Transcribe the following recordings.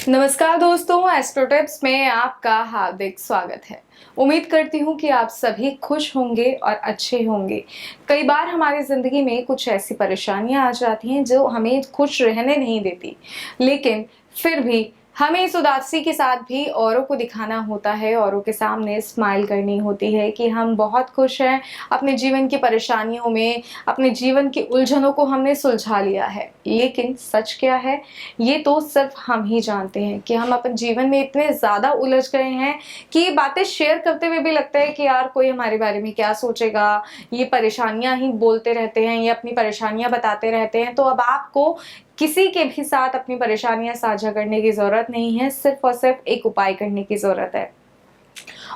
नमस्कार दोस्तों, astro tips में आपका हार्दिक स्वागत है। उम्मीद करती हूँ कि आप सभी खुश होंगे और अच्छे होंगे। कई बार हमारी ज़िंदगी में कुछ ऐसी परेशानियाँ आ जाती हैं जो हमें खुश रहने नहीं देती, लेकिन फिर भी हमें इस उदासी के साथ भी औरों को दिखाना होता है, औरों के सामने स्माइल करनी होती है कि हम बहुत खुश हैं, अपने जीवन की परेशानियों में, अपने जीवन की उलझनों को हमने सुलझा लिया है। लेकिन सच क्या है? ये तो सिर्फ हम ही जानते हैं कि हम अपने जीवन में इतने ज़्यादा उलझ गए हैं कि ये बातें शेयर करते हुए भी लगता है कि यार कोई हमारे बारे में क्या सोचेगा, ये परेशानियाँ ही बोलते रहते हैं, ये अपनी परेशानियाँ बताते रहते हैं। तो अब आपको किसी के भी साथ अपनी परेशानियाँ साझा करने की ज़रूरत नहीं है, सिर्फ़ और सिर्फ़ एक उपाय करने की ज़रूरत है।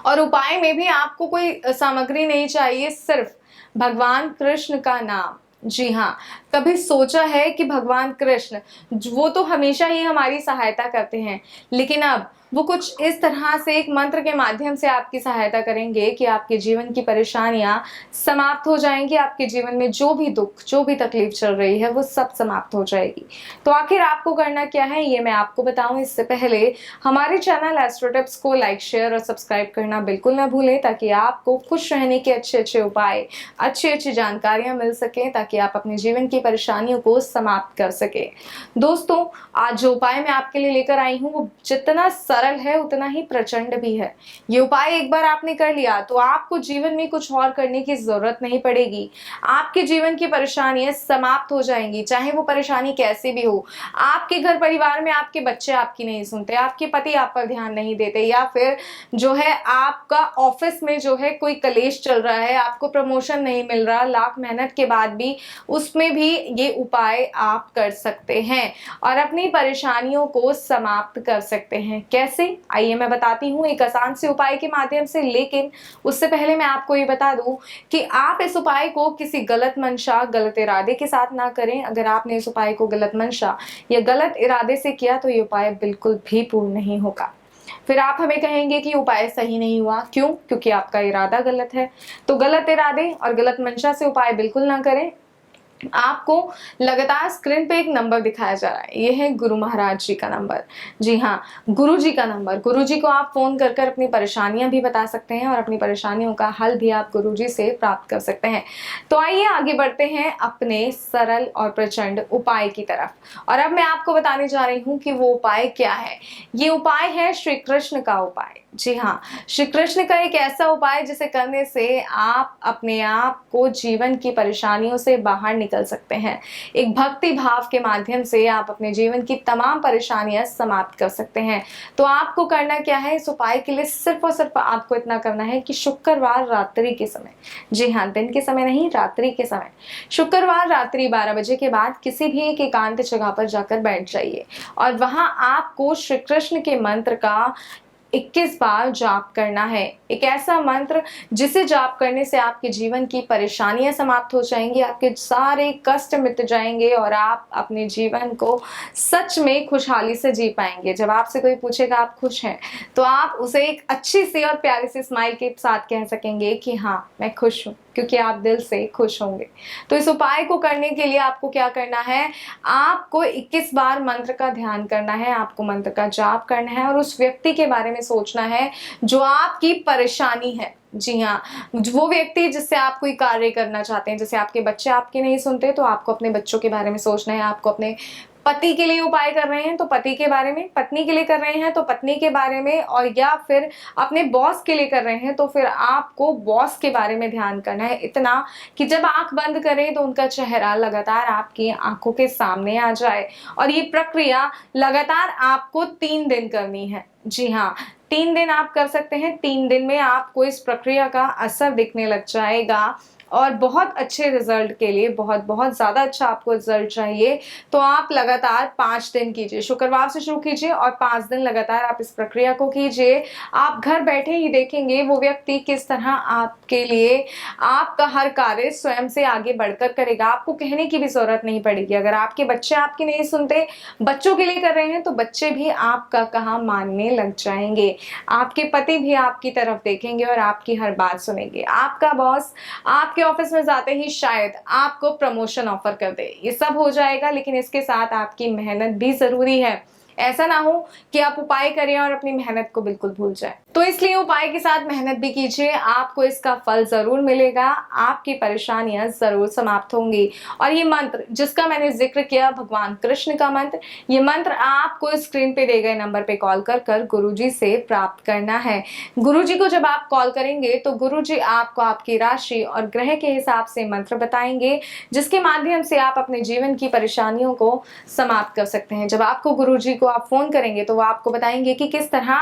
और उपाय में भी आपको कोई सामग्री नहीं चाहिए, सिर्फ़ भगवान कृष्ण का नाम। जी हाँ, कभी सोचा है कि भगवान कृष्ण वो तो हमेशा ही हमारी सहायता करते हैं, लेकिन अब वो कुछ इस तरह से एक मंत्र के माध्यम से आपकी सहायता करेंगे कि आपके जीवन की परेशानियाँ समाप्त हो जाएँगी, आपके जीवन में जो भी दुःख, जो भी तकलीफ़ चल रही है, वो सब समाप्त हो जाएगी। तो आखिर आपको करना क्या है, ये मैं आपको बताऊँ इससे पहले हमारे चैनल एस्ट्रो टिप्स को लाइक, शेयर और सब्सक्राइब करना बिल्कुल ना भूलें, ताकि आपको खुश रहने के अच्छे-अच्छे उपाय, अच्छी-अच्छी जानकारियाँ मिल सकें, ताकि आप अपने जीवन की परेशानियों को समाप्त कर सकें। दोस्तों, आज जो उपाय मैं आपके लिए लेकर आई हूँ, वो जितना सरल है, उतना ही प्रचंड भी है। ये उपाय एक बार आपने कर लिया, तो आपको जीवन में कुछ और करने की ज़रूरत नहीं पड़ेगी। आपके जीवन की परेशानियाँ समाप्त हो जाएँगी, चाहे वो परेशानी कैसी भी हो। आपके घर परिवार में आपके बच्चे आपकी नहीं सुनते, आपके पति आप पर ध्यान नहीं देते, या फिर जो है आपका ऑफ़िस में जो है कोई कलेश चल रहा है, आपको प्रमोशन नहीं मिल रहा, लाख मेहनत के बाद भी, उसमें भी ये उपाय आप कर सकते हैं और अपनी परेशानियों को समाप्त कर सकते हैं। कैसे? आइए मैं बताती हूँ एक आसान से उपाय के माध्यम से, लेकिन उससे पहले मैं आपको ये बता दूँ कि आप इस उपाय को किसी गलत मंशा, गलत इरादे के साथ ना करें। अगर आपने इस उपाय को गलत मंशा या गलत इरादे से किया तो ये उपाय बिल्कुल भी पूर्ण नहीं होगा। फिर आप हमें कहेंगे कि उपाय सही नहीं हुआ, क्यों? क्योंकि आपका इरादा गलत है। तो गलत इरादे और गलत मंशा से उपाय बिल्कुल ना करें। आपको लगातार स्क्रीन पे एक नंबर दिखाया जा रहा है, ये है गुरु महाराज जी का नंबर। जी हाँ, गुरु जी का नंबर। गुरु जी को आप फ़ोन कर कर अपनी परेशानियाँ भी बता सकते हैं और अपनी परेशानियों का हल भी आप गुरु जी से प्राप्त कर सकते हैं। तो आइए आगे बढ़ते हैं अपने सरल और प्रचंड उपाय की तरफ। और अब मैं आपको बताने जा रही हूँ कि वो उपाय क्या है। ये उपाय है श्री कृष्ण का उपाय। जी हाँ, श्री कृष्ण का एक ऐसा उपाय जिसे करने से आप अपने आप को जीवन की परेशानियों से बाहर निकल सकते हैं। एक भक्ति भाव के माध्यम से आप अपने जीवन की तमाम परेशानियां समाप्त कर सकते हैं। तो आपको करना क्या है? इस उपाय के लिए सिर्फ और सिर्फ आपको इतना करना है कि शुक्रवार रात्रि के समय, जी हाँ, दिन के समय नहीं, रात्रि के समय, शुक्रवार रात्रि 12 बजे के बाद किसी भी एक एकांत जगह पर जाकर बैठ जाइए और वहां आपको श्री कृष्ण के मंत्र का 21 बार जाप करना है। एक ऐसा मंत्र जिसे जाप करने से आपके जीवन की परेशानियां समाप्त हो जाएंगी, आपके सारे कष्ट मिट जाएंगे और आप अपने जीवन को सच में खुशहाली से जी पाएंगे। जब आपसे कोई पूछेगा आप खुश हैं, तो आप उसे एक अच्छी सी और प्यारी सी स्माइल के साथ कह सकेंगे कि हाँ, मैं खुश हूँ, क्योंकि आप दिल से खुश होंगे। तो इस उपाय को करने के लिए आपको क्या करना है? आपको 21 बार मंत्र का ध्यान करना है, आपको मंत्र का जाप करना है और उस व्यक्ति के बारे में सोचना है जो आपकी परेशानी है। जी हाँ, वो व्यक्ति जिससे आप कोई कार्य करना चाहते हैं। जैसे आपके बच्चे आपके नहीं सुनते, तो आपको अपने बच्चों के बारे में सोचना है। आपको अपने पति के लिए उपाय कर रहे हैं तो पति के बारे में, पत्नी के लिए कर रहे हैं तो पत्नी के बारे में, और या फिर अपने बॉस के लिए कर रहे हैं तो फिर आपको बॉस के बारे में ध्यान करना है। इतना कि जब आंख बंद करें तो उनका चेहरा लगातार आपकी आंखों के सामने आ जाए। और ये प्रक्रिया लगातार आपको 3 दिन करनी है। जी हाँ, 3 दिन आप कर सकते हैं। 3 दिन में आपको इस प्रक्रिया का असर दिखने लग जाएगा और बहुत अच्छे रिजल्ट के लिए, बहुत ज़्यादा अच्छा आपको रिजल्ट चाहिए, तो आप लगातार 5 दिन कीजिए। शुक्रवार से शुरू कीजिए और 5 दिन लगातार आप इस प्रक्रिया को कीजिए। आप घर बैठे ही देखेंगे वो व्यक्ति किस तरह आपके लिए आपका हर कार्य स्वयं से आगे बढ़कर करेगा। आपको कहने की भी ज़रूरत नहीं पड़ेगी। अगर आपके बच्चे आपकी नहीं सुनते, बच्चों के लिए कर रहे हैं, तो बच्चे भी आपका कहा मानने लग जाएंगे। आपके पति भी आपकी तरफ देखेंगे और आपकी हर बात सुनेंगे। आपका बॉस आपके ऑफिस में जाते ही शायद आपको प्रमोशन ऑफर कर दे। ये सब हो जाएगा, लेकिन इसके साथ आपकी मेहनत भी जरूरी है। ऐसा ना हो कि आप उपाय करें और अपनी मेहनत को बिल्कुल भूल जाए। तो इसलिए उपाय के साथ मेहनत भी कीजिए, आपको इसका फल जरूर मिलेगा, आपकी परेशानियां जरूर समाप्त होंगी। और ये मंत्र जिसका मैंने जिक्र किया, भगवान कृष्ण का मंत्र, ये मंत्र आपको स्क्रीन पे दिए गए नंबर पे कॉल कर गुरुजी से प्राप्त करना है। गुरुजी को जब आप कॉल करेंगे तो गुरुजी आपको आपकी राशि और ग्रह के हिसाब से मंत्र बताएंगे, जिसके माध्यम से आप अपने जीवन की परेशानियों को समाप्त कर सकते हैं। जब आपको गुरुजी को आप फोन करेंगे तो वो आपको बताएंगे कि किस तरह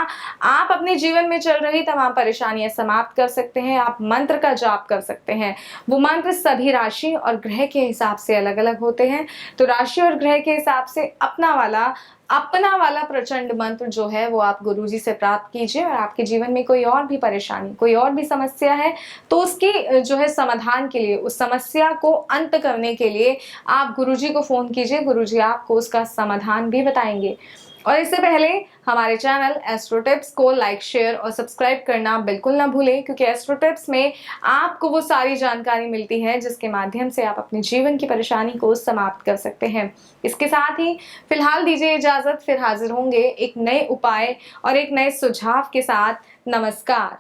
आप अपने जीवन में चल रही तमाम परेशानियां समाप्त कर सकते हैं। आप मंत्र का जाप कर सकते हैं। वो मंत्र सभी राशि और ग्रह के हिसाब से अलग अलग होते हैं। तो राशि और ग्रह के हिसाब से अपना वाला प्रचंड मंत्र जो है वो आप गुरुजी से प्राप्त कीजिए। और आपके जीवन में कोई और भी परेशानी, कोई और भी समस्या है तो उसकी जो है समाधान के लिए, उस समस्या को अंत करने के लिए आप गुरुजी को फोन कीजिए। गुरुजी आपको उसका समाधान भी बताएंगे। और इससे पहले हमारे चैनल एस्ट्रो टिप्स को लाइक, शेयर और सब्सक्राइब करना बिल्कुल ना भूलें, क्योंकि एस्ट्रो टिप्स में आपको वो सारी जानकारी मिलती है जिसके माध्यम से आप अपने जीवन की परेशानी को समाप्त कर सकते हैं। इसके साथ ही फिलहाल दीजिए इजाजत, फिर हाजिर होंगे एक नए उपाय और एक नए सुझाव के साथ। नमस्कार।